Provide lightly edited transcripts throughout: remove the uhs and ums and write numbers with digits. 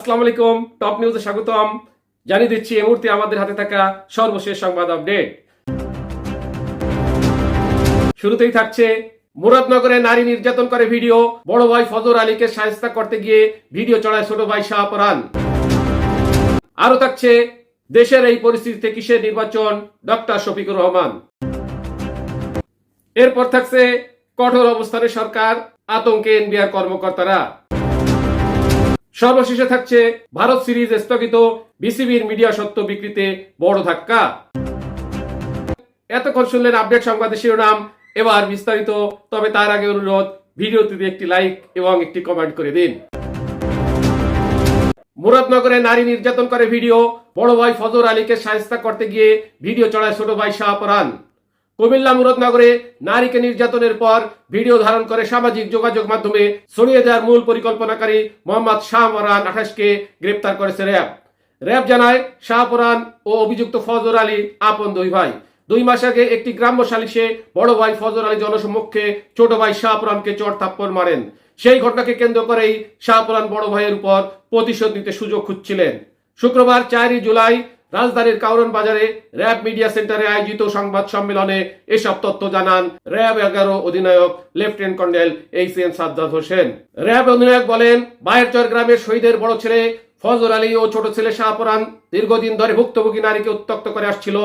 আসসালামু আলাইকুম, টপ নিউজে স্বাগতম। জানিয়ে দিচ্ছি এই মুহূর্তে আমাদের হাতে থাকা সর্বশেষ সংবাদ আপডেট। শুরুতেই থাকছে মুরাদনগরে নারী নির্যাতন করে ভিডিও, বড় ভাই ফজর আলীকে শায়েস্তা করতে গিয়ে ভিডিও চড়ায় ছোট ভাই শাহপরান। আরো থাকছে দেশের এই পরিস্থিতিতে কিসের নির্বাচন, ডক্টর শফিকুর রহমান। এরপর থাকছে কঠোর অবস্থানে সরকার, আতঙ্কে এনবিআর কর্মকর্তারা। সর্বশেষে থাকছে ভারত সিরিজ স্থগিত, বিসিবির মিডিয়া সত্ত্ব বিক্রিতে বড় ধাক্কা। এতক্ষণ শুনলেন আপডেট সংবাদের শিরোনাম, এবার বিস্তারিত। তবে তার আগে অনুরোধ, ভিডিওটিতে একটি লাইক এবং একটি কমেন্ট করে দিন। মুরাদনগরে নারী নির্যাতন করে ভিডিও, বড় ভাই ফজর আলীকে শায়েস্তা করতে গিয়ে ভিডিও চড়ায় ছোট ভাই শাহপরান। কুমিল্লা মুরাদনগরে নারীকে নির্যাতনের পর ভিডিও ধারণ করে সামাজিক যোগাযোগ মাধ্যমে ছড়িয়ে দেওয়ার মূল পরিকল্পনাকারী মোহাম্মদ শাহপরান 28কে গ্রেপ্তার করেছে র্যাব। র্যাব জানায় শাহপরান ও অভিযুক্ত ফজর আলী আপন দুই ভাই। 2 মাস আগে একটি গ্রাম্য সালিশে বড় ভাই ফজর আলী জনসম্মুখে ছোট ভাই শাহপরানকে চড় থাপ্পড় মারেন। সেই ঘটনাকে কেন্দ্র করেই শাহপরান বড় ভাইয়ের উপর প্রতিশোধ নিতে সুযোগ খুঁজছিলেন। শুক্রবার 4 জুলাই রাজধানীর কাউরন বাজারে র্যাব মিডিয়া সেন্টারে আয়োজিত সংবাদ সম্মেলনে এসব তথ্য জানান র্যাব 11 অধিনায়ক lieutenant colonel HM. Sajjad Hossain. RAB অধিনায়ক বলেন, বায়েরচর গ্রামের শহীদের বড় ছেলে ফজর আলী ও ছোট ছেলে শাহপরান দীর্ঘদিন ধরে ভুক্তভোগী নারীকে উত্ত্যক্ত করে আসছিল।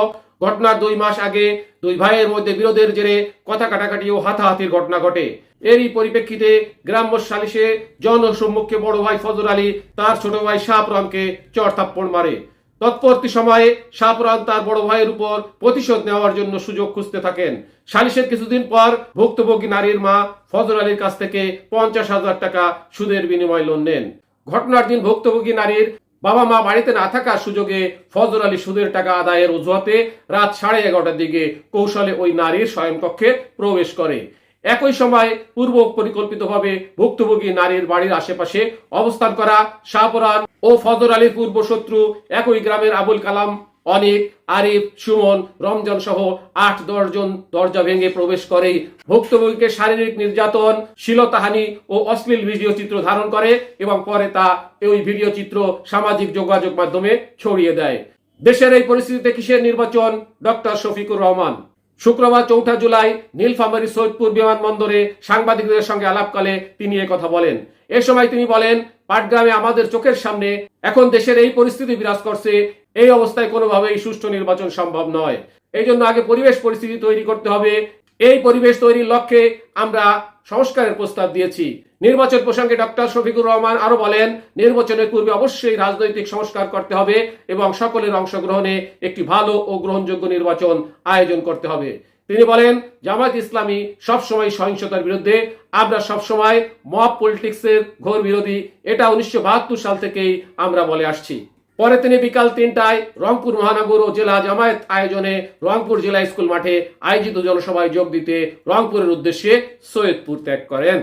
ঘটনার 2 মাস আগে দুই ভাইয়ের মধ্যে বিরোধের জেরে কথা কাটাকাটি ও হাতাহাতির ঘটনা ঘটে। এরই পরিপ্রেক্ষিতে গ্রাম্য সালিশে জনসম্মুখে বড় ভাই ফজর আলী তার ছোট ভাই শাহপরানকে চড় থাপ্পড় মারে। তৎপরবর্তী সময়ে শাহপরান তার বড় ভাইয়ের উপর প্রতিশোধ নেওয়ার জন্য সুযোগ খুঁজতে থাকেন। সালিশের কিছুদিন পর ভুক্তভোগী নারীর মা ফজর আলীর কাছ থেকে 50,000 টাকা সুদের বিনিময়ে লোন নেন। ঘটনার দিন ভুক্তভোগী নারীর বাবা মা বাড়িতে না থাকার সুযোগে ফজর আলী সুদের টাকা আদায়ের অজুহাতে রাত 11:30টার দিকে কৌশলে ওই নারীর শয়নকক্ষে প্রবেশ করে। একই সময় পূর্ব পরিকল্পিতভাবে ভুক্তভোগী নারীর বাড়ির আশেপাশে অবস্থান করা শাহপরান ও ফজর আলীর পূর্ব শত্রু একই গ্রামের আবুল কালাম, অনিক, আরিফ, সুমন, রমজান সহ 8-10 জন দরজা ভেঙে প্রবেশ করেই ভুক্তভোগীকে শারীরিক নির্যাতন, শ্লীলতাহানি ও অশ্লীল ভিডিও চিত্র ধারণ করে এবং পরে তা ওই ভিডিও চিত্র সামাজিক যোগাযোগ মাধ্যমে ছড়িয়ে দেয়। দেশের এই পরিস্থিতিতে কিসের নির্বাচন, ডক্টর শফিকুর রহমান। শুক্রবার 4 জুলাই নীলফামারী সৈয়দপুর বিমানবন্দরে সাংবাদিকদের সঙ্গে আলাপকালে তিনি কথা বলেন। এ সময় তিনি বলেন, পাটগ্রামে আমাদের চোখের সামনে এখন দেশের এই পরিস্থিতি বিরাজ করছে। এই অবস্থায় কোনোভাবেই সুষ্ঠু নির্বাচন সম্ভব নয়। এই জন্য আগে পরিবেশ পরিস্থিতি তৈরি করতে হবে। এই পরিবেশ তৈরির লক্ষ্যে আমরা সংস্কারের প্রস্তাব দিয়েছি। নির্বাচন প্রসঙ্গে ডক্টর শফিকুর রহমান আরো বলেন, নির্বাচনের পূর্বে অবশ্যই রাজনৈতিক সংস্কার করতে হবে এবং সকলের অংশগ্রহণে একটি ভালো ও গ্রহণযোগ্য নির্বাচন আয়োজন করতে হবে। তিনি বলেন, জামায়াত ইসলামী সবসময় সহিংসতার বিরুদ্ধে, আমরা সবসময় মব পলিটিক্সের ঘোর বিরোধী। এটা 1972 সাল থেকেই আমরা বলে আসছি। পরে তিনি বিকাল 3টায় রংপুর মহানগর ও জেলা জামায়াত আয়োজনে রংপুর জেলা স্কুল মাঠে আয়োজিত জনসভায় যোগ দিতে রংপুরের উদ্দেশ্যে সৈয়দপুর ত্যাগ করেন।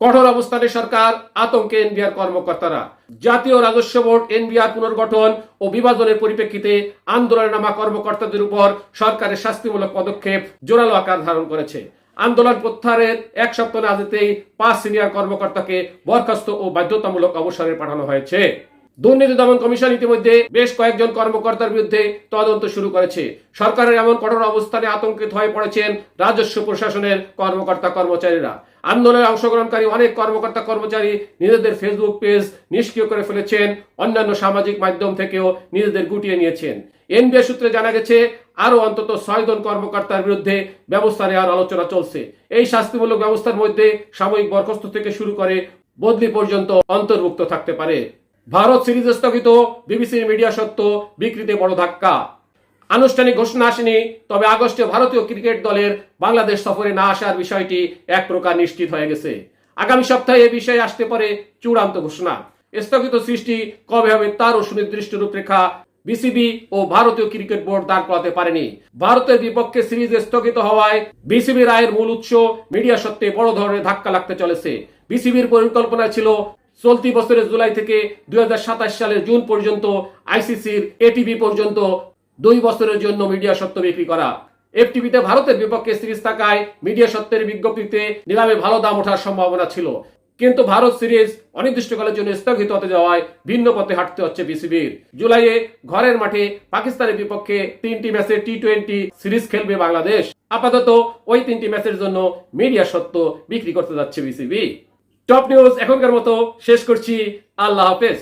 কঠোর অবস্থানে সরকার, আতঙ্কে এনবিআর কর্মকর্তারা। জাতীয় রাজস্ব বোর্ড এনবিআর পুনর্গঠন ও বিভাজনের পরিপ্রেক্ষিতে আন্দোলনে নামা কর্মকর্তাদের উপর সরকারের শাস্তিমূলক পদক্ষেপ জোরালো আকার ধারণ করেছে। আন্দোলন প্রত্যাহারের 1 সপ্তাহ না যেতেই 5 সিনিয়র কর্মকর্তাকে বরখাস্ত ও বাধ্যতামূলক অবসরে পাঠানো হয়েছে। দুর্নীতি দমন কমিশন ইতিমধ্যে বেশ কয়েকজন কর্মকর্তার বিরুদ্ধে তদন্ত শুরু করেছে। সরকারের এমন কঠোর অবস্থানে আতঙ্কিত হয়ে পড়েছেন রাজস্ব প্রশাসনের কর্মকর্তা কর্মচারীরা। আন্দোলনে অংশগ্রহণকারী অনেক কর্মকর্তা কর্মচারী নিজেদের ফেসবুক পেজ নিষ্ক্রিয় করে ফেলেছেন, অন্যান্য সামাজিক মাধ্যম থেকেও নিজেদের গুটিয়ে নিয়েছেন। এনবিআর সূত্রে জানা গেছে আরো অন্তত 6 জন কর্মকর্তার বিরুদ্ধে ব্যবস্থা নেওয়ার আলোচনা চলছে। এই শাস্তিমূলক ব্যবস্থার মধ্যে সাময়িক বরখাস্ত থেকে শুরু করে বদলি পর্যন্ত অন্তর্ভুক্ত থাকতে পারে। ভারত সিরিজ স্থগিত, বিবিসির মিডিয়া সত্ত্ব বিক্রিতে বড় ধাক্কা। আনুষ্ঠানিক ঘোষণা আসেনি, তবে আগস্টে ভারতীয় ক্রিকেট দলের বাংলাদেশ সফরে না আসার বিষয়টি এক প্রকার নিশ্চিত হয়ে গেছে। আগামী সপ্তাহে এ বিষয়ে আসতে পারে চূড়ান্ত ঘোষণা। স্থগিত সৃষ্টি কবে হবে তারও সুনির্দিষ্ট রূপরেখা বিসিবি ও ভারতীয় ক্রিকেট বোর্ড দাঁড় করাতে পারেনি। ভারতের বিপক্ষে সিরিজ স্থগিত হওয়ায় বিসিবি রায়ের মূল উৎস মিডিয়া সত্ত্বে বড় ধরনের ধাক্কা লাগতে চলেছে। বিসিবির পরিকল্পনা ছিল চলতি বছরের জুলাই থেকে 2027 সালের জুন পর্যন্ত আইসিসির এটিভি পর্যন্ত 2 বছরের জন্য মিডিয়া সত্ত্ব বিক্রি করা। এফটিভিতে ভারতের বিপক্ষে সিরিজ থাকায় মিডিয়া সত্ত্বের বিজ্ঞপ্তিতে নিলামে ভালো দাম ওঠার সম্ভাবনা ছিল। কিন্তু ভারত সিরিজ অনির্দিষ্টকালের জন্য স্থগিত হতে যাওয়ায় ভিন্ন পথে হাঁটতে হচ্ছে বিসিবির। জুলাইয়ে ঘরের মাঠে পাকিস্তানের বিপক্ষে 3টি ম্যাচের টি20 সিরিজ খেলবে বাংলাদেশ। আপাতত ওই 3টি ম্যাচের জন্য মিডিয়া সত্ত্ব বিক্রি করতে যাচ্ছে বিসিবি। টপ নিউজ এখনকার মতো শেষ করছি। আল্লাহ হাফেজ।